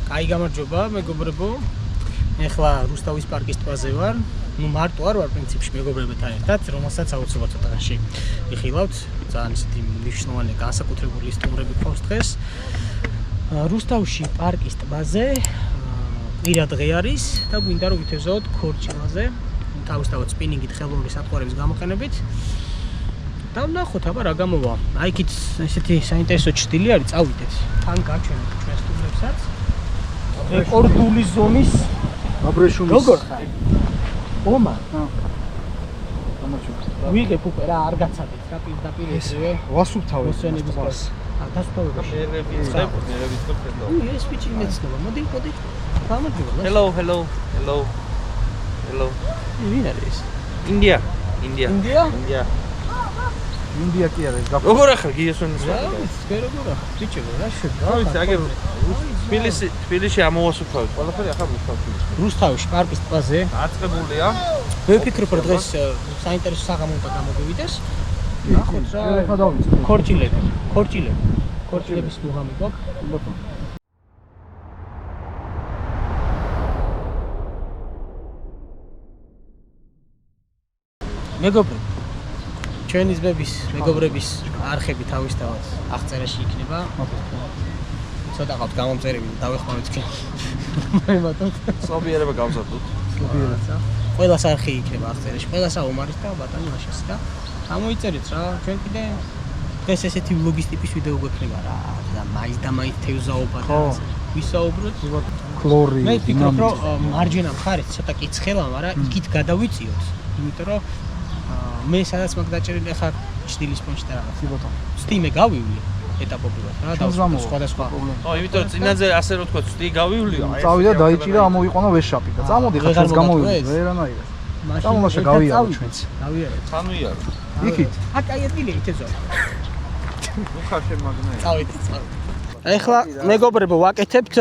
კაი გამარჯობა, მეგობრებო. ეხლა რუსთავის პარკის ტბაზე ვარ. ნუ მარტო არ ვარ პრინციპში მეგობრებთან ერთად, რომელსაც აუცილებლად ცოტაში ვიხილავთ. ძალიან ისეთი მნიშვნელოვანი განსაკუთრებული სტუმრები გვყავს დღეს. რუსთავში პარკის ტბაზე კვირა დღე არის და გვინდა რომ ვითევზოთ ქორჭილაზე, თავისთავად სპინინგით ხელოვნური სატყვარების გამოყენებით. და ვნახოთ აბა რა გამოვა. აი იქით ესეთი საინტერესო ჭრილი არის, წავიდეთ. თან გაჩვენოთ ჩვენ სტუმრებსაც. რეკორდული ზომის აბრეშუმის. როგორ ხარ? ომა. გამარჯობა. ვიღებ უკვე რა არ გაცადეთ რა პირდაპირ ესევე. ვასუფთავე. მოსვენების გას. დასწავლებაში. მე ვიწყებ ხელო. ეს ფიჩი მეცნობა. მოდი. გამარჯობა. Hello. ვინ არის? India. ინდია? ინდია კი არის. როგორ ახლა გიესვენის რა? როგორ ახლა? ბიჭებო, რა შედგა? რა ვიცი, აგერ თბილისში ამოვასუფთავეთ. ყველაფერი ახლა რუსთავში პარკის ტბაზე. დაწყებულია. მე ვფიქრობ, რომ დღეს საინტერესო საღამო უნდა გამოვივიდეს. ნახოთ რა. ეხლა დავიწყე. ქორჭილების მუღამი გვაქვს. მეგობრებო, ჩვენი ძმების, მეგობრების არხები თავისთავად აღწერაში იქნება. ცოტა ყავთ გამომწერები, დავეხმაროთ თქვენ. მემატოთ. სობიერება გავზარდოთ. ყველას არხი იქნება აღწერაში. ყველას აუმარით და ბატონი მაშას და გამოიწერეთ რა. ჩვენ კიდე დღეს ესეთი ვლოგის ტიპის ვიდეო გვექნება რა. და მაინც თევზაობა და ვისაუბროთ. ქლორი. მე ვფიქრობ, რომ მარჯვენა მხარეს ცოტა კიცხელა, მაგრამ იქით გადავიწიოთ. იმიტომ რომ მე სადაც მაგ დაჭერილი ახლა ჭდილის პონჩი და რაღაც. ბატონო. სტიმე გავივლი ეტაპობრივად რა და სხვადასხვა. ო, იმიტომ რომ წინაზე ასე რო თქვა, სტი გავივლია. წავიდა, დაიჭირა, ამოიყვანა ვეშაპი და წამოდი ხა დღეს გამოვიდი. ვერანაირად. წამოშე გავიარო ჩვენც. გავიარო. ხანუიარო. იქით. აი ადგილი ეთეზო. უხარ შემაგნაი. წავიდეთ. ეხლა მეგობრებო ვაკეთებთ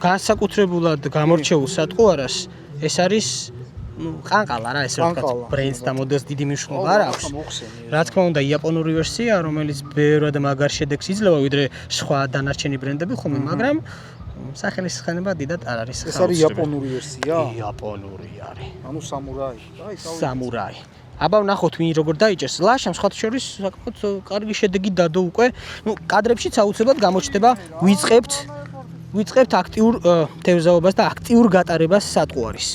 განსაკუთრებულად გამორჩეულ სატყუარას. ეს არის ყანყალა რა, ესე ვთქვათ, ბრენდს და მოდელს დიდი მნიშვნელობა არ აქვს. რა თქმა უნდა, იაპონური ვერსია, რომელიც ბევრად მაგარ შედეგს იძლევა, ვიდრე სხვა დანარჩენი ბრენდები ხომ, მაგრამ სახელისხმება დიდად არ არის. ეს არის იაპონური ვერსია? იაპონური არის. ანუ სამურაი. სამურაი. აბა ვნახოთ ვინ როგორ დაიჭერს. ლაშამ სხვა შორის საკმაოდ კარგი შედეგი დადო უკვე. ნუ კადრებშიც აუცილებლად გამოჩნდება ვიწყებთ აქტიურ თევზაობას და აქტიურ გატარებას სატყუარის.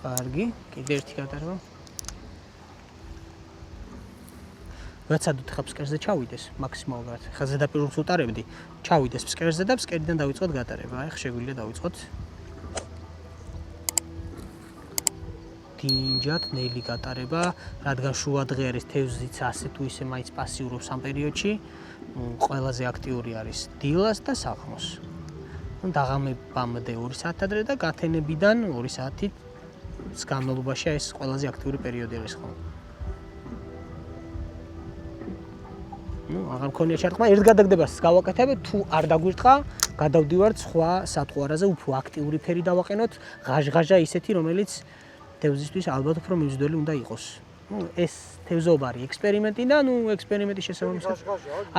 კარგი, კიდე ერთი გატარება. ვაცადოთ ხა ფსკერზე ჩავიდეს მაქსიმალურად. ხა ზედაპირულს უტარებდი, ჩავიდეს ფსკერზე და ფსკერიდან დავიწყოთ გატარება. აი ხა შეგვიძლია დავიწყოთ. დინჯად ნელი გატარება, რადგან შუა დღე არის თევზიც ასე თუ ისე მაინც პასიურობს ამ პერიოდში. ყველაზე აქტიური არის დილას და საღამოს. დაღამებამდე 2 საათი ადრე და გათენებიდან 2 საათი განმავლობაში ეს ყველაზე აქტიური პერიოდი არის ხო? ნუ აღარ მქონია ჩარტყმა, ერთ გადაგდებას გავაკეთებ, თუ არ დაგვირტყა, გადავდივართ სხვა სატყუარაზე, უფრო აქტიური ფერი დავაყენოთ, ღაჟღაჟა ისეთი, რომელიც თევზისთვის ალბათ უფრო მიზდველი უნდა იყოს. ნუ ეს თევზაობა არის ექსპერიმენტი და ნუ ექსპერიმენტის შესაბამისად.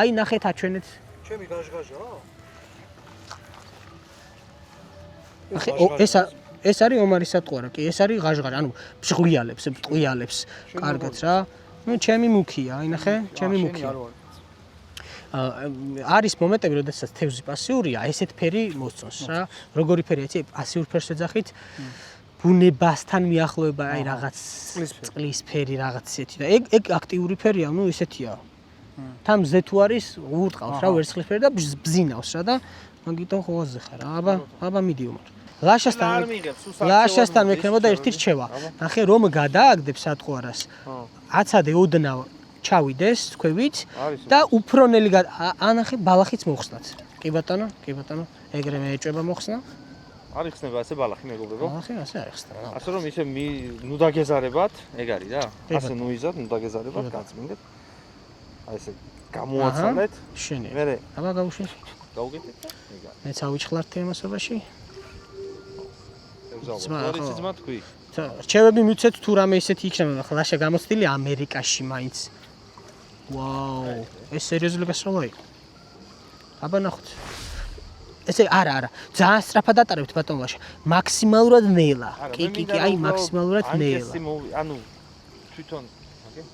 აი ნახეთ აჩვენეთ. ჩემი ღაჟღაჟა? ეს არის ომარი სატყუარა, კი, ეს არის ღაჟღაჟა, ანუ ბჟღლიანებს, კარგად რა. ნუ ჩემი მუქია, აი ნახე, ჩემი მუქია. არის მომენტები, როდესაც თევზი პასიურია, ესეთ ფერი მოსწონს რა. როგორი ფერი იცი? პასიურ ფერს ეძახით. ბუნებასთან მიახლოება, აი რაღაც წყლის ფერი, რაღაც ისეთი და ეგ აქტიური ფერია, ნუ ისეთია. თან მზე თუ არის, ურტყავს რა, ვერცხლის ფერი და ბზინავს რა და მაგიტომ ხოვაზე ხარ. აბა მიდი უმარ. ლაშასთან მექნებოდა ერთი რჩევა. ნახე რომ გადააგდებ სატყუარას. აცადე ოდნავ ჩავიდეს თქვევით და უფრო ნელი ანახე ბალახიც მოხსნათ. კი ბატონო. ეგრე მეეჭება მოხსნა. არ იხსნება ასე ბალახი მეგობრებო? ბალახი ასე არ იხსნება. ასე რომ ისე ნუ დაგეზარებათ, ეგ არის რა. ასე ნუ იზად, ნუ დაგეზარებათ, გაწმინდეთ. აი ესე გამოაცალეთ. შენი. მერე აბა გავუშვით. გავუკეთეთ და ეგ არის. მეც ავიჩხლართ თემასობაში. ზავა. თორიც ძმა თქვი. რჩევები მივცეთ თუ რამე ისეთი იქნება, ახლა ლაშა გამოცდილი ამერიკაში მაინც. ვაუ, ეს სერიოზული გასროლა იყო. აბა ნახოთ. ესე არა, ძალიან სწრაფად ატარებთ ბატონ ლაშა. მაქსიმალურად ნელა. კი, აი მაქსიმალურად ნელა. ანუ თვითონ, ოკეი?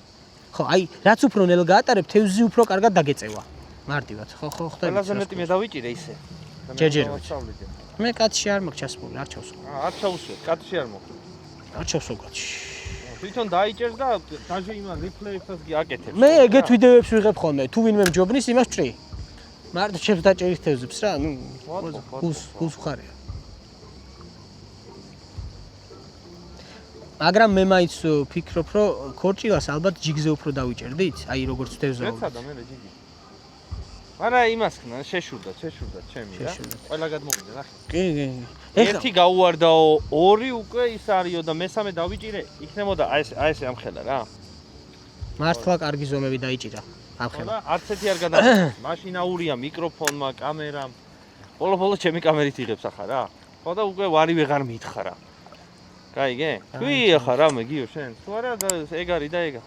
ხო, აი რაც უფრო ნელ გაატარებ, თევზი უფრო კარგად დაგეწევა. მარტივად, ხო, ხვდები. ყველაზე მეტი მე დავიჭირე ისე. ჯერჯერობით. მე კაცში არ მაქვს ჩასმული, არ ჩავსო. არ ჩაუსვეთ, კაცში არ მოხდა. არ ჩავსო კაცში. თვითონ დაიჭერს და დაჟე იმას რეფლექსს გაკეთებს. მე ეგეთ ვიდეოებს ვიღებ ხოლმე, თუ ვინმე მჯობნის, იმას ვჭრი. მარტო ჩემს დაჭერის თევზებს რა, ნუ გულს ხარია. მაგრამ მე მაინც ვფიქრობ, რომ ქორჭილას ალბათ ჯიგზე უფრო დავიჭერდით, აი როგორც თევზაო. ეცადა მე ჯიგი. არა იმას ხნა შეშურდა ჩემი რა. ყველა გადმოვიდა ნახე. კი. ერთი გაუვარდაო, ორი უკვე ის არისო და მესამე დავიჭირე, იქნებოდა აი ეს ამხელა რა. მართლა კარგი ზომები დაიჭირა. ამხელა. არც ერთი არ გადაჭირა. მაშინ აურია მიკროფონმა, კამერამ. ბოლო ჩემი კამერით იღებს ახლა რა. ხო და უკვე ვარი ვეღარ მითხრა რა. გაიგე? ქვია ხარ რა მე გიო შენ. თუ არა ეგ არის და ეგა.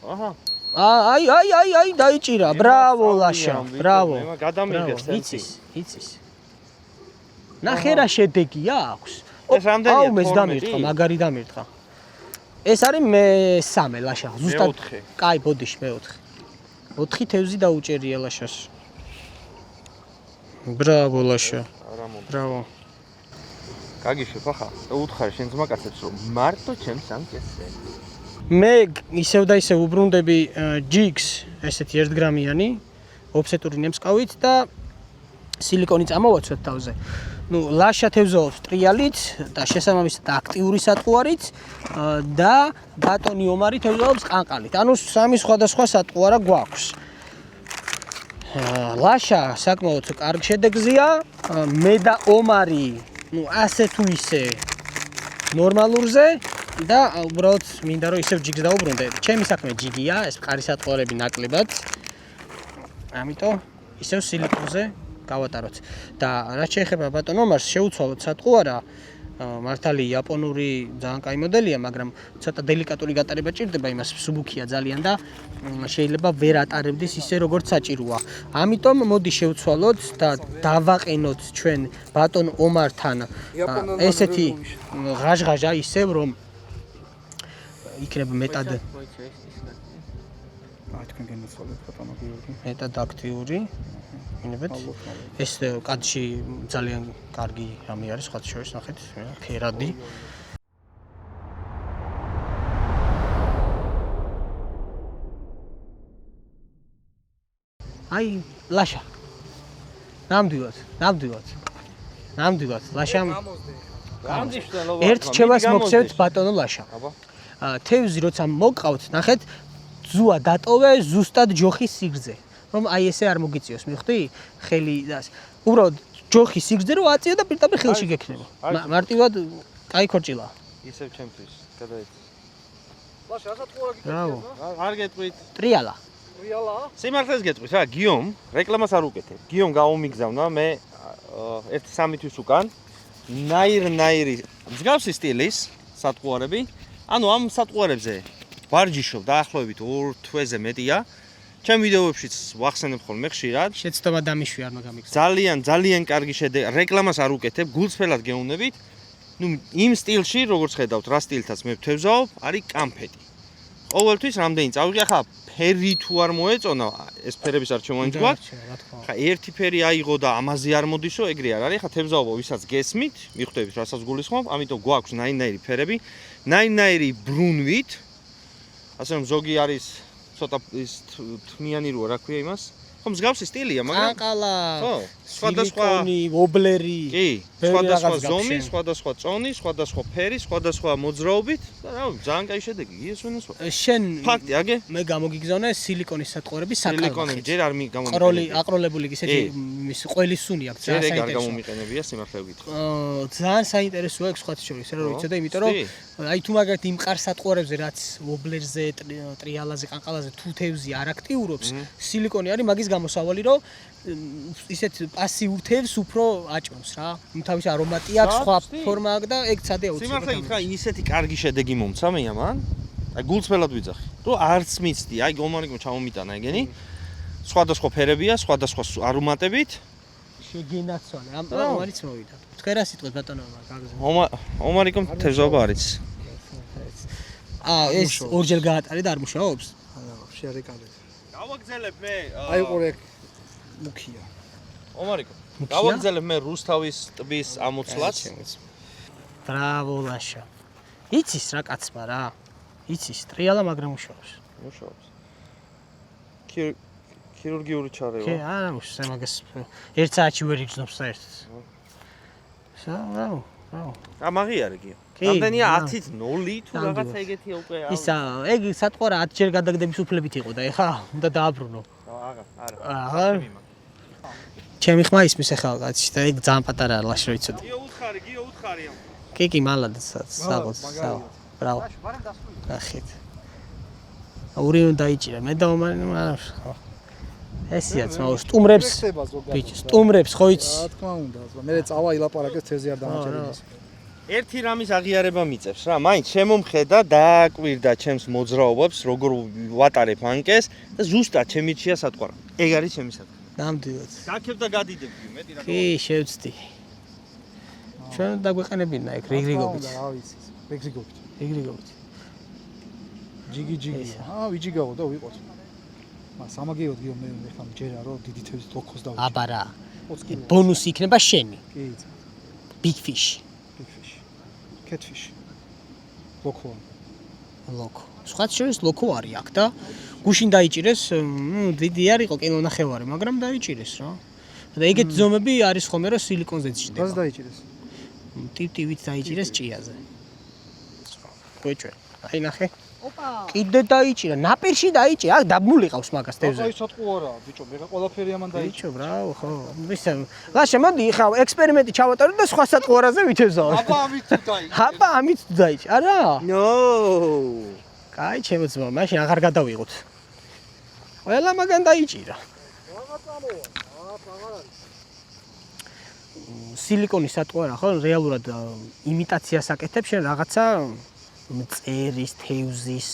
აჰა. აი დაიჭირა. ბრავო ლაშა. ბრავო. გადამიგეს იცის. ნახე რა შედეგი აქვს. ეს რამდენია? აუ მეც დამირთხა, მაგარი დამირთხა. ეს არის მე-3 ლაშა. ზუსტად. კაი, ბოდიში მე-4. 4 თევზი დაუჭერია ლაშას. ბრავო ლაშა. ბრავო. გაგიშვებ ახლა. უთხარი შენ ძმაკაცებს რომ მარტო ჩემს ამკესზე. მე ისევ და ისევ უბრუნდები ჯიგს, ესეთი 1 გრამიანი, ოფსეტური ნემსკავით და სილიკონი წამოვაცვეთ თავზე. ნუ ლაშა თევზაობს ტრიალით და შესაბამისად აქტიური სატყუარით და ბატონი ომარი თევზაობს ყანყალით. ანუ 3 სხვადასხვა სატყუარა გვაქვს. ლაშა საკმაოდ კარგ შედეგზეა, მე და ომარი, ნუ ასე თუ ისე ნორმალურზე და უბრალოდ მინდა რომ ისევ ჯიგს დაუბრუნდე. ჩემი საქმე ჯიგია, ეს მყარი სატყუარები ნაკლებად. ამიტომ ისევ სილიკონზე გავატაროთ. და რაც შეეხება ბატონ ომარს, შეუცვალოთ სატყუარა, მართალი იაპონური ძალიან კაი მოდელია, მაგრამ ცოტა დელიკატური გატარება ჭირდება, იმას მსუბუქია ძალიან და შეიძლება ვერ ატარებდეს ისე როგორც საჭიროა. ამიტომ მოდი შევცვალოთ და დავაყენოთ ჩვენ ბატონ ომართან ესეთი ღაჟღაჟა ისევ რომ იქნება მეტად თქვენ გენაცვალეთ ბატონო გიორგი. მეტად აქტიური. მინებეთ ეს კადში ძალიან კარგი რამე არის სხვა შორის ნახეთ ფერადი აი ლაშა ნამდვილად ლაშამ ერთ ჩემას მოგცევთ ბატონო ლაშა თევზი როცა მოგყავთ ნახეთ ზუა დატოვე ზუსტად ჯოხის სიგრძე რომ აი ესე არ მოგიწიოს, მივხვდი? ხელი და უბრალოდ ჯოხის სიგრძე რომ აწიო და პირდაპირ ხელში გექნება. მარტივად კაი ქორჭილა. ისევ ჩემთვის, გადაეცი. ლაშა, ასა თქო რა ბრავო. არ გეტყვით. ტრიალა. სიმართლეს გეტყვით რა, გიომ, რეკლამას არ უკეთებ. გიომ გაუმიგზავნა მე 1-3 თვის უკან ნაირ-ნაირი მსგავსი სტილის სატყუარები. ანუ ამ სატყუარებზე ვარჯიშობ დაახლოებით 2 თვეზე მეტია. ჩემ ვიდეოებშიც ვახსენებ ხოლმე ხშირად. შეცდომა დამიშვი არ მაგამიგზავნა. ძალიან კარგი შედეგი. რეკლამას არ უკეთებ, გულწრფელად გეუნებით. ნუ იმ სტილში, როგორც ხედავთ, რა სტილთაც მე ვთევზაობ, არის კამფეტი. ყოველთვის რამდენი წავიღე, ახლა ფერი თუ არ მოეწონა, ეს ფერების არჩევანიც გვაქვს. ახლა ერთი ფერი აიღო და ამაზე არ მოდისო, ეგრე არ არის. ახლა თევზაობა ვისაც გესმით, მიხვდებით რასაც გულისხმობ, ამიტომ გვაქვს ნაირ-ნაირი ფერები, ნაირ-ნაირი ბრუნვით. ასე რომ ზოგი არის ცოტა ის თმიანი როა რა ქვია იმას? ხო მსგავსი სტილია, მაგრამ ყანყალა, ხო, სხვადასხვა ვობლერი. კი, სხვადასხვა ზომი, სხვადასხვა წონი, სხვადასხვა ფერი, სხვადასხვა მოძრაობით და რა, ძალიან კაი შედეგი, იესვენეს. შენ ფაქტი, აგე? მე გამოგიგზავნე სილიკონის სატყუარები საკალმახით. სილიკონი ჯერ არ გამომიყენებია. აკროლებული ისეთი მის ყველის სუნი აქვს, ძალიან საინტერესოა. ჯერ არ გამომიყენებია, სიმართლე ვკითხო. ძალიან საინტერესოა ეგ სხვა შორის, რა ვიცოდა, იმიტომ რომ აი თუ მაგათ იმ მყარ სატყუარებზე რაც ვობლერზე, ტრიალაზე, ყანყალაზე თუ თევზი არ აქტიურობს, სილიკონი არის მაგის გამოსავალი, რომ ისეთ პასიურ თევზს უფრო აჭმევს რა. თავის არომატი აქვს, სხვა ფორმა აქვს და ეგ ცადე აუცილებლად. სიმართლე გითხრა, ისეთი კარგი შედეგი მომცა მე ამან. აი გულწრფელად ვიძახი. რომ არც მიცდი, აი გომანიკო ჩამომიტანა ეგენი. სხვადასხვა ფერებია, სხვადასხვა არომატებით. შეგენაცვალე. ამ რომელიც მოვიდა. თქვენ რა სიტყვით ბატონო გაგზავნა. ომარიკომ თევზაობა არის. ეს ორჯერ გაატარე და არ მუშაობს? შეარეკალე. გავაგზელებ მე. აი ყურე მუქია. ომარიკო. გავაგზელებ მე რუსთავის ტბის ამოცლას. ბრავო ლაშა. იცის რა კაცმა რა. იცის ტრიალა მაგრამ მუშაობს. მუშაობს. ქირურგიული ჩარევა. კი, არა, მუშაობს მაგას. 1 საათში ვერ იგზნობს საერთოდ. რა. ამაღი არის გიო. რამდენია 10-ით 0 თუ რაღაცა ეგეთია უკვე. ისა, ეგ სატყვა 10 ჯერ გადაგდების უფლებით იყო და ეხა უნდა დააბრუნო. არა. ჩემი ხმა ისმის ახლა კაცი და ეგ ძალიან პატარა ლაშ რო იცოდი. გიო უთხარი. კი, მალადაც საღოს. ბრავო. ახეთ. ორი უნდა იჭირა, მე და არა. ესია ძმაო, სტუმრებს ხო იცი? რა თქმა უნდა, მე წავა ილაპარაკეს თევზი არ დამაჩერდეს. ერთი რამის აღიარება მიწევს რა, მაინც შემომხედა დააკვირდა ჩემს მოძრაობებს, როგორ ვატარებ ანკეს და ზუსტად ჩემიჩია სატყვა. ეგ არის ჩემი სატყვა. ნამდვილად. გაქებ და გადიდებდი მეტი რა. კი, შევწდი. ჩვენ დაგვეყენებინა ეგ რიგრიგობით. რა ვიცი, რიგრიგობით. რიგრიგობით. ჯიგი. ვიჯიგაო და ვიყოთ. მას ამაგეოდ გიო მე ხომ ჯერა რომ დიდი თევზი ლოქოს დავიჭირე. აბა რა. ბონუსი იქნება შენი. კი. Big fish. Catfish. ლოქო. სხვა შორის ლოქო არის აქ და გუშინ დაიჭირეს, დიდი არ იყო კილო ნახევარი, მაგრამ დაიჭირეს რა. და ეგეთ ზომები არის ხოლმე რომ სილიკონზე ძჭდება. რას დაიჭირეს? ტივტივით დაიჭირეს ჭიაზე. გვეჭვე. აი ნახე. ოპა. კიდე დაიჭირა, ნაპირში დაიჭირა, აქ დაბმულიყავს მაგას თევზე. აი სატყუ არა, ბიჭო, მე ყველაფერი ამან დაიჭირა. ბიჭო, ბრავო, ხო. ვისა, ლაშა, მოდი ხა ექსპერიმენტი ჩავატარო და სხვა სატყუარაზე ვიჩევზავ. აბა, ამით თუ დაიჭირა. აბა, ამით თუ დაიჭირა. არა? ნო. კაი, ჩემო ძმა, მაშინ აღარ გადავიღოთ. ყველა მაგან დაიჭირა. სილიკონის სატყუარა ხო, რეალურად იმიტაციას აკეთებს შენ რაღაცა მწერის, თევზის,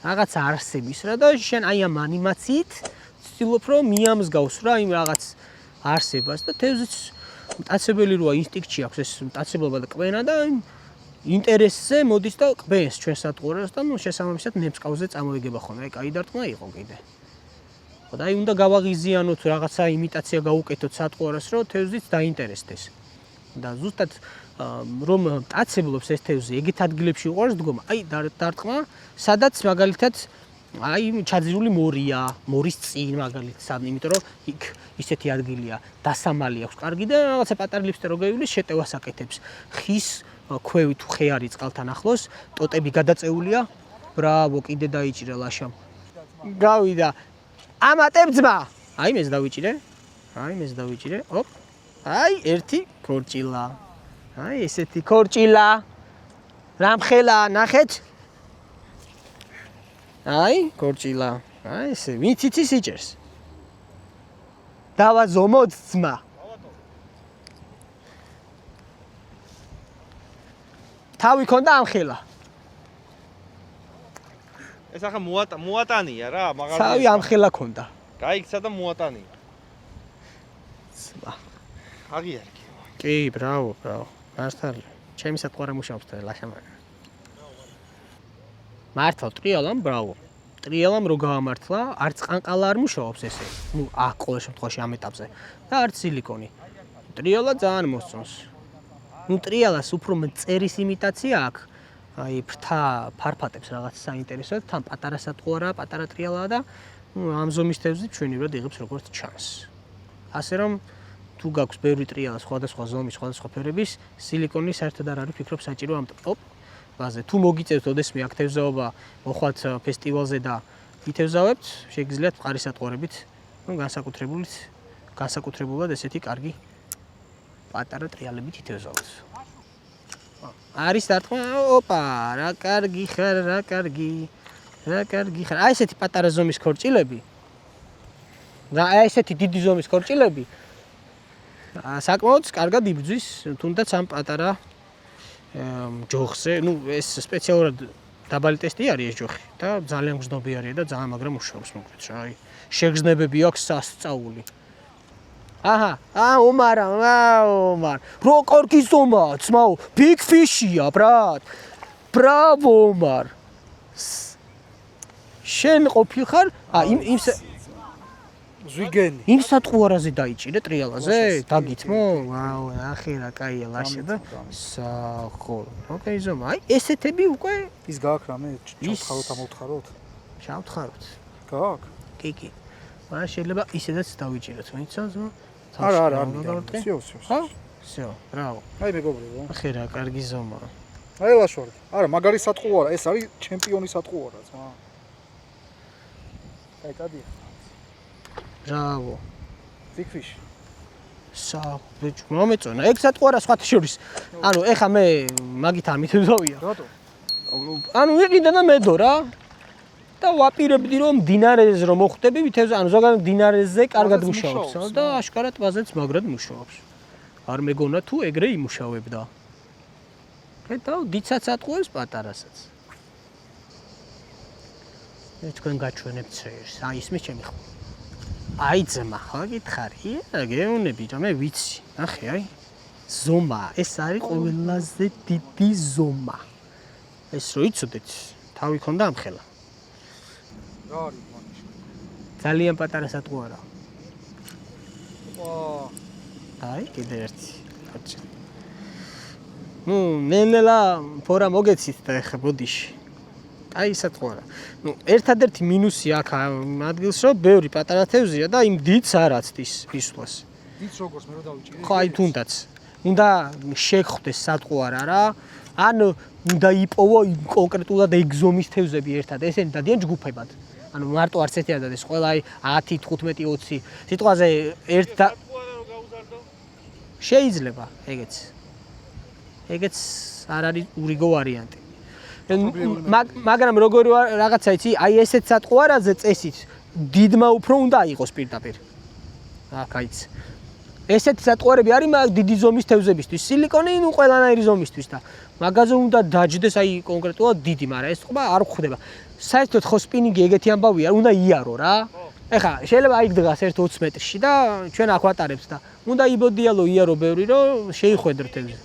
რაღაცა არსების რა და შენ აი ამ ანიმაციით ცდილობ რომ მიამსგავს რა იმ რაღაც არსებას და თევზის მტაცებელი როა ინსტინქტი აქვს ეს მტაცებლობა და ყვენა და ინტერესზე მოდის და ყვენს ჩვენ სატყუარას და ნუ შესაბამისად ნემსკავზე წამოიგება ხოლმე. აი, კაი დარტყმა იყო კიდე. ხო და აი უნდა გავაღიზიანოთ რაღაცა იმიტაცია გავუკეთოთ სატყუარას რომ თევზიც დაინტერესდეს. და ზუსტად რომ მტაცებლობს ეს თევზი ეგეთ ადგილებში უყურს დგომა. აი დარტყმა, სადაც მაგალითად აი ჩაძირული მორია, მორის წინ მაგალითად, იმიტომ რომ იქ ისეთი ადგილია, დასამალი აქვს კარგი და რაღაცა პატარა ლიფსტეროგეულის შეტევას აკეთებს. ხის ქვევი თუ ხე არის წყალთან ახლოს, ტოტები გადაწეულია. ბრავო, კიდე დაიჭირა ლაშამ. გავიდა. ამატებ ძმა. აი მეს დავიჭირე. ოპ. აი ერთი ქორჭილა. აი ესეთი ქორჭილა. რამხელა ნახეთ. აი ქორჭილა. აი ესე მითიცი სიჭერს. დავაზომოთ ძმა. თავი ქონდა ამხელა. ეს ახლა მოატანია რა, მაგალითად. თავი ამხელა ქონდა. გაიქცა და მოატანია. ძმა. აღიარე. კი, ბრავო. მართალი. ჩემი სატყუარა მუშაობს და ლაშამ. მართლა ტრიალამ ბრავო. ტრიალამ რო გაამართლა, არც ყანყალა არ მუშაობს ესე. ნუ აქ ყოველ შემთხვევაში ამ ეტაპზე და არც სილიკონი. ტრიალა ძალიან მოსწონს. ნუ ტრიალას უფრო მწერის იმიტაცია აქვს. აი ფრთა ფარფატებს რაღაც საინტერესოდ, თან პატარა სატყუარა, პატარა ტრიალაა და ნუ ამ ზომის თევზი ჩვენივრად იღებს როგორც ჩანს. ასე რომ თუ გაქვს ბევრი ტრიალა სხვადასხვა ზომის, სხვადასხვა ფერების, სილიკონი საერთოდ არ არის ფიქრობ საჭირო ამ ბაზე. თუ მოგიწევთ ოდესმე აქ თევზაობა, მოხვალთ ფესტივალზე და ითევზავებთ, შეგიძლიათ მყარი სატყუარებით, ნუ განსაკუთრებულად ესეთი კარგი პატარა ტრიალებით ითევზავოთ. არის დარტყმა, ოპა, რა კარგი ხარ, რა კარგი ხარ. აი ესეთი პატარა ზომის ქორჭილები. და ესეთი დიდი ზომის ქორჭილები საკმაოდ კარგად იბრძვის თუნდაც ამ პატარა ჯოხზე. ნუ ეს სპეციალურად დაბალი ტესტი არის ეს ჯოხი და ძალიან გრძნობიარია და ძალიან მაგრამ მუშაობს მოკლედ რა. აი შეგრძნებები აქვს სასწაული. აჰა, ომარ. როგორ გიზომა, ძმაო, big fish-ია, ბრატ. Браво, ომარ. შენ ყოფილხარ? იმ ზვიგენი. იმ სატყუარაზე დაიჭირე ტრიალაზე? დაგითმო? ვაუ, ახი რა კაია ლაშე და ხო. ოკეი, ზომა. აი ესეთები უკვე ის გააქვს რამე? ჩავთხაროთ ამოვთხაროთ? ჩავთხაროთ. გააქვს? კი. მაგრამ შეიძლება ისედაც დავიჭიროთ, ვინცო ზომა? არა. всё. ხო? всё, браво. აი მეგობრებო. ახი რა კარგი ზომაა. აი ლაშوارდი. არა, მაგარი სატყუარა, ეს არის ჩემპიონი სატყუარა, ძმა. აი კადია. Браво. Big fish. ბიჭო, მომეწონა. ეგ სატყუარა სხვათა შორის. ანუ ეხა მე მაგით არ მithევზავია. რატო? ანუ ვიყიდა და მედო რა. და ვაპირებდი რომ დინარეზ რომ მოხვდები მithევზა, ანუ ზოგადად დინარეზზე კარგად მუშაობს და აშკარად ტბაზეც მაგრად მუშაობს. არ მეგონა თუ ეგრე იმუშავებდა. ხედავ, დიცაც ატყუებს პატარასაც. თქვენ გაჩვენებთ წერს. აი ისმის ჩემი ხო. აი ძმა, ხო გითხარი? გეუნები და მე ვიცი. ნახე, აი. ზომა, ეს არის ყველაზე დიდი ზომა. ეს რო იცოდეთ, თავი ქონდა ამხელა. რა არის მაგაში? ძალიან პატარა სატყუარა. ვა. აი, კიდე ერთი. კაცი. ნუ, ნელა ფორა მოგეცით და ეხა ბოდიში. აი სატყუარა. ნუ, ერთადერთი მინუსი აქ ამ ადგილს რომ ბევრი პატარა თევზია და იმ დიდს არ აცდის მისვლას. დიდს როგორც მე რო დავიჭირე. ხო, აი თუნდაც. უნდა შეგხვდეს სატყუარა რა. ან უნდა იპოვო კონკრეტულად ეგ ზომის თევზები ერთად. ესენი დადიან ჯგუფებად. ანუ მარტო არც ერთი არ დადეს, ყველა აი 10, 15, 20. სიტყვაზე ერთ და შეიძლება ეგეც. ეგეც არ არის ურიგო ვარიანტი. მაგრამ როგორი რაღაცა იცი, აი ესეთ სატყუარაზე წესით დიდმა უფრო უნდა იყოს პირდაპირ. აქ აიც. ესეთ სატყუარები არის მაგ დიდი ზომის თევზებისთვის. სილიკონი ნუ ყველანაირი ზომისთვის და მაგაზე უნდა დაჯდეს აი კონკრეტულად დიდი, მაგრამ ეს ხობა არ გვხვდება. საერთოდ ხო სპინინგი ეგეთი ამბავია, უნდა იარო რა. ეხა შეიძლება აი დგას 1-20 მეტრში და ჩვენ აქ ვატარებთ და უნდა იბოდიალო იარო ბევრი რომ შეიხვედრო თევზი.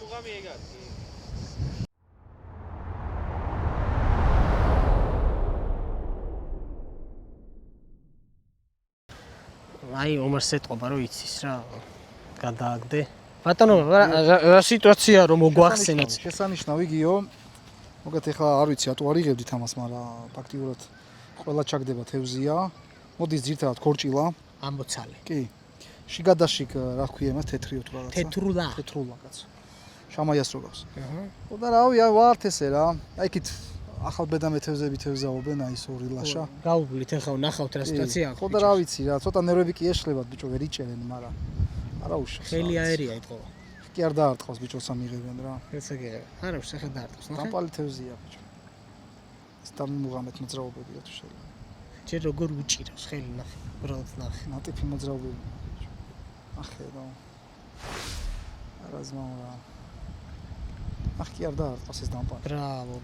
აი ომარს ეთყობა რომ იცის რა გადააგდე. ბატონო რა სიტუაცია რომ მოგვახსენოთ? შესანიშნავი გიო. მოგეთ ეხლა არ ვიცი რატო არიღებდით ამას, მაგრამ ფაქტიურად ყველა ჩაგდება თევზია. მოდის ძირთადად ქორჭილა. ამბოცალი. კი. შიგადაშიგ რა ქვია მას თეთრიო თუ რაღაცა. თეთრულა კაც. შამაიას რო გავს. ხო და რავი, ვართ ესე რა. აი იქით ახალ ბედამე თევზები თევზაობენ აი ეს ორი ლაშა. გავუგლით ეხლა ნახავთ რა სიტუაცია. ხო და რა ვიცი რა, ცოტა ნერვები კი ეშლებათ ბიჭო, ვერ იჭერენ, მაგრამ არა უშავს. ხელი აერია ეთყობა. კი არ დაარტყავს ბიჭოს ამიღებენ რა. ესე გიღებ. არა უშ ახლა დაარტყავს, ნახე. დამპალი თევზია ბიჭო. ეს დამუღამეთ მოძრაობებია თუ შეიძლება. ჯერ როგორ უჭირავს ხელი ნახე, უბრალოდ ნახე. ნატიფი მოძრაობები ბიჭო. ახე რა. არა ზმაურა. ახ კი არ დაარტყავს ეს დამპალი. ბრავო.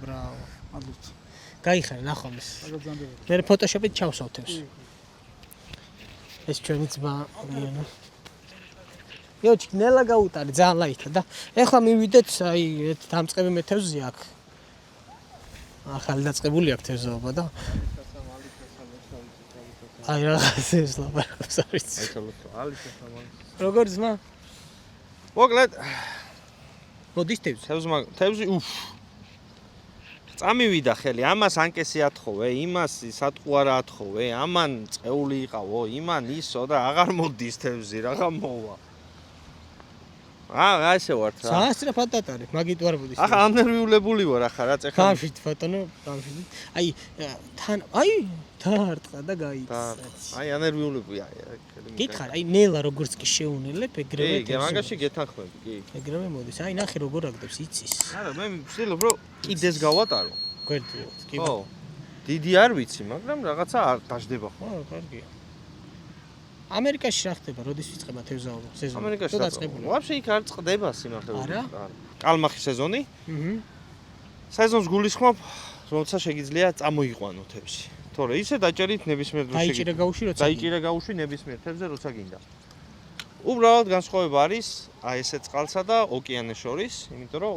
მადლობთ. გაიხარე ნახომის. აგრძანდება. მე ფოტოშოპით ჩავსავთებს. ეს ჩვენი ძმა რიანა. იოჩი ნელა გაუტარი ძალიან ლაითა და ეხლა მივიდეთ აი ერთ დამწყები მეთევზი აქ. ახალი დაწყებული აქვს თევზაობა და აი რაღაცა ეს ლაპარაკობს არის. აი ცალო ალიცა სამალი. როგორ ძმა? მოკლედ მოდის თევზი. თევზი წამივიდა ხელი, ამას ანკესი ათხოვე, იმას სატყუარა ათხოვე, ამან წეული იყავო, იმან ისო და აღარ მოდის თევზი, რაღა მოვა. რა ესე ვართ რა. საასტრაფად დატარე, მაგით ვარ მოდის. ახლა ანერვიულებული ვარ ახლა რა წეხა. გამშვით ფოტონო, გამშვით. აი თან აი დაარტყა და გაიცა. აი ანერვიულებია. გითხარ, აი ნელა როგორც კი შეუნელებ, ეგრევე კი, მაგაში გეთანხმები, კი. ეგრევე მოდის. აი ნახე როგორ აგდებს იცის. არა, მე ვცდილობ რომ კიდეს გავატარო. გვერდიოთ, კი. ხო. დიდი არ ვიცი, მაგრამ რაღაცა არ დაждდება ხო? ხო, კარგია. ამერიკაში რა ხდება, როდის ვიწყება თევზაობა სეზონი? ამერიკაში დაწყებული. ვაფშე იქ არ წყდება სიმართლე. არა? კალმახი სეზონი. სეზონს გულისხმობ, როცა შეგიძლია წამოიყვანო თევზი. თორე ისე დაჭერით ნებისმიერ დროს დაიჭირე გაუში როცა დაიჭირე გაუში ნებისმიერ თევზზე როცა გინდა. უბრალოდ განსხვავება არის აი ესე წყალსა და ოკეანეს შორის, იმიტომ რომ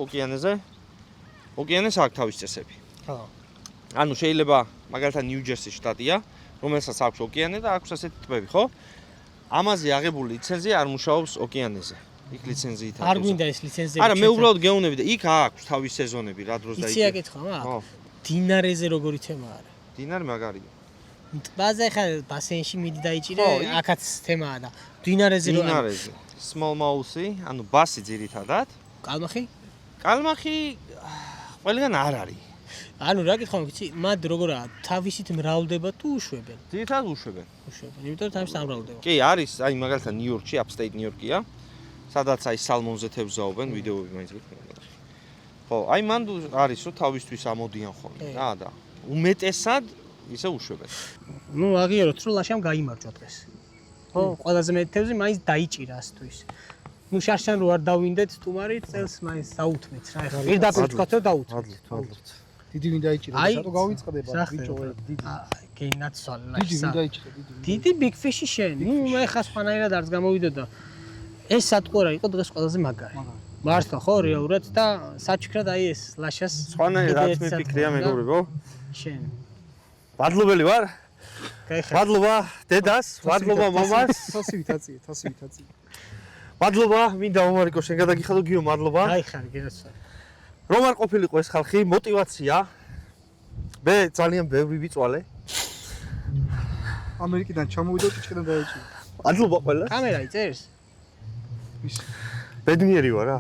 ოკეანეს აქვს თავის წესები. ხო. ანუ შეიძლება მაგალითად ნიუ-ჯერსის შტატია, რომელსაც აქვს ოკეანე და აქვს ასეთი ტბები, ხო? ამაზე აღებული ლიცენზია არ მუშაობს ოკეანეზე. იქ ლიცენზიით აქვს. არ გვინდა ეს ლიცენზია. არა, მე უბრალოდ გეუბნები და იქ აქვს თავის სეზონები, რა დროს იცი აკითხა მაგ? ხო. დინარეზე როგორი თემა არის? დინარი მაგარია. ტბაზე ხა ბასენში მიდი დაიჭირე, აქაც თემაა და დინარეზე რო დინარეზე. small mouse-ი, ანუ ბასი ძირითადად. კალმახი? კალმახი ყველგან არ არის. ანუ რა გითხარ, ვიცი, მათ როგორაა, თავისით მრავლდება თუ უშვებენ? ძირითადად უშვებენ. უშვებენ, იმიტომ რომ თავისით არ მრავლდება. კი, არის, აი მაგალითად ნიუ-იორკში, upstate ნიუ-იორკია, სადაც აი სალმონზე თევზაობენ, ვიდეოები მაინც გქონდა. ხო, აი მან არის რომ თავისთვის ამოდიან ხოლმე, რა და უმეტესად ისე უშვებენ. ნუ აღიაროთ, რომ ლაშამ გაიმარჯვა დღეს. ხო, ყველაზე მეტი თევზი მაინც დაიჭირა ასე თუ ისე. ნუ შარშან რო არ დავინდეთ სტუმარი, წელს მაინც დაუთმეთ რა. ეხლა პირდაპირ თქვათ რომ დაუთმეთ. თვალთ. დიდი ვინ დაიჭირა, სათო გავიწყდება ბიჭო, დიდი. გეინაცვალ დიდი ვინ ლაშა. დაიჭირა, დიდი. დიდი big fish-ი შენ. ნუ მე ხა სხვანაირად არც გამოვიდოდა. ეს სატყურა იყო დღეს ყველაზე მაგარი. მართლა ხო, რეალურად და საჩქრად აი ეს ლაშას სხვანაირად რაც მიფიქრია მეგობრებო. შენ. ვადლობელი ვარ? გაიხარ. ვადლობა დედას, ვადლობა მამას. თასივით აწიე. მადლობა, მინდა მომარიკო შენ გადაგიხადო გიო, მადლობა. გაიხარ, გერაცვა. რომ არ ყოფილიყო ეს ხალხი, мотиваცია. მე ძალიან ბევრი ვიწვალე. ამერიკიდან ჩამოვიდა ჭიჭკიდან დაიჭირა. მადლობა ყველას. კამერა იწერს? ის ბედნიერი ვარ რა.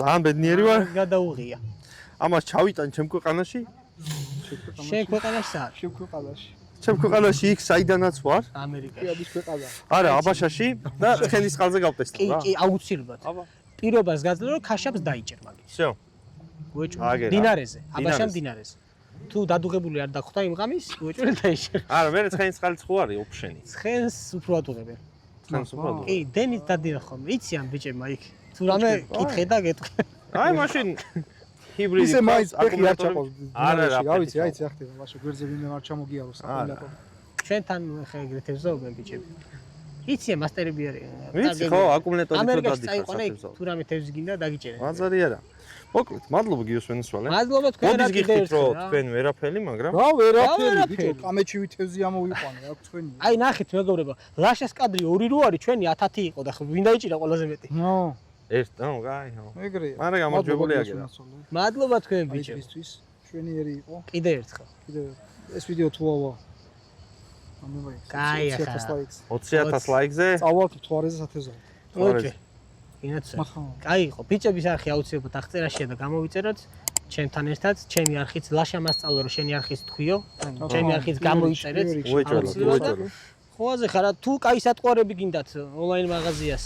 ძალიან ბედნიერი ვარ. გადაუღია. ამას ჩავიტან ჩემ ქვეყანაში. შენ ქვეყანაში სად? შეგვეყალაში. ჩემ ქვეყანაში იქ საიდანაც ვარ. ამერიკაში. ის ქვეყანა. არა, აბაშაში და ცხენის წყალზე გავტესტო რა. კი, აუცილებლად. აბა. პირობას გაძლო რომ ქაშაპს დაიჭერ მაგის. всё. უეჭველი. აგერა. დინარეზე, აბაშამ დინარეზე. თუ დადუღებული არ დახვდა იმ ღამის, უეჭველი დაიჭერ. არა, მე ცხენის წყალიც ხო არის ოფშენი. ცხენს უფრო ადუღებენ. ცხენს უფრო. კი, დენით დადიან ხოლმე. იციან ბიჭებმა იქ. თუ რამე კითხე და გეტყვი. აი მაშინ ჰიბრიდი ისე მაინც ფეხი არ ჩაყავს. არა, რა ვიცი, რა ხდება, მაშინ გვერდზე ვინმე არ ჩამოგიაროს აკუმულატორი. ჩვენთან ხე ეგრეთ ეზობენ ბიჭები. იციან მასტერები არიან. ვიცი ხო, აკუმულატორი თუ ამერიკაში დადიხარ წაიყვანე, თუ რამე თევზი გინდა დაგიჭერე. მაზარი არა. მოკლედ, მადლობა გიოს ვენესვალე. მადლობა თქვენ რა მოდის კიდე გიხდით ერთხელ რომ რა. თქვენ ვერაფერი, მაგრამ რა ვერაფერი ვერაფერი. ბიჭო, კამეჩივი თევზი ამოვიყვანე, აქ თქვენი. აი ნახეთ მეგობრებო, ლაშას კადრი 2 რო არის, ჩვენი 1000 იყო და ვინ დაიჭირა ყველაზე მეტი. ნო, ერთ, ნუ, გაი, ხო. ეგრეა. მაგრამ გამარჯვებული აგერა. მადლობა თქვენ ბიჭებო. ბიჭებისთვის ჩვენიერი იყო. კიდე ერთხელ. კიდე ეს ვიდეო თუ ავა. ამბობ. კაი ახლა. 20000 ლაიქზე. წავალთ თვარეზე სათეზო. ოკეი. ინაცე. მახა. კაი იყო, ბიჭების არხი აუცილებლად აღწერაშია და გამოვიწეროთ. ჩემთან ერთად, ჩემი არხიც ლაშა მასწავლე რომ შენი არხიც თქვიო. ჩემი არხიც გამოიწერეთ. უეჭველო. ხოაზე ხარა თუ კაი სატყუარები გინდათ ონლაინ მაღაზიას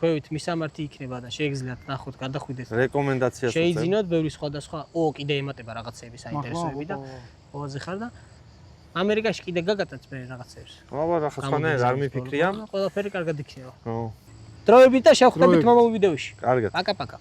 ქვევით მისამართი იქნება და შეგიძლიათ ნახოთ, გადახვიდეთ. რეკომენდაციას შეიძინოთ ბევრი სხვადასხვა კიდე ემატება რაღაცეები საინტერესოები და ხოაზე ხარ და ამერიკაში კიდე გაგატაც მე რაღაცეებს. აბა რა ხასვანაირად არ მიფიქრია. ყველაფერი კარგად იქნება. ხო. დროებით და შევხვდებით მომავალ ვიდეოში. კარგად. პაკა-პაკა.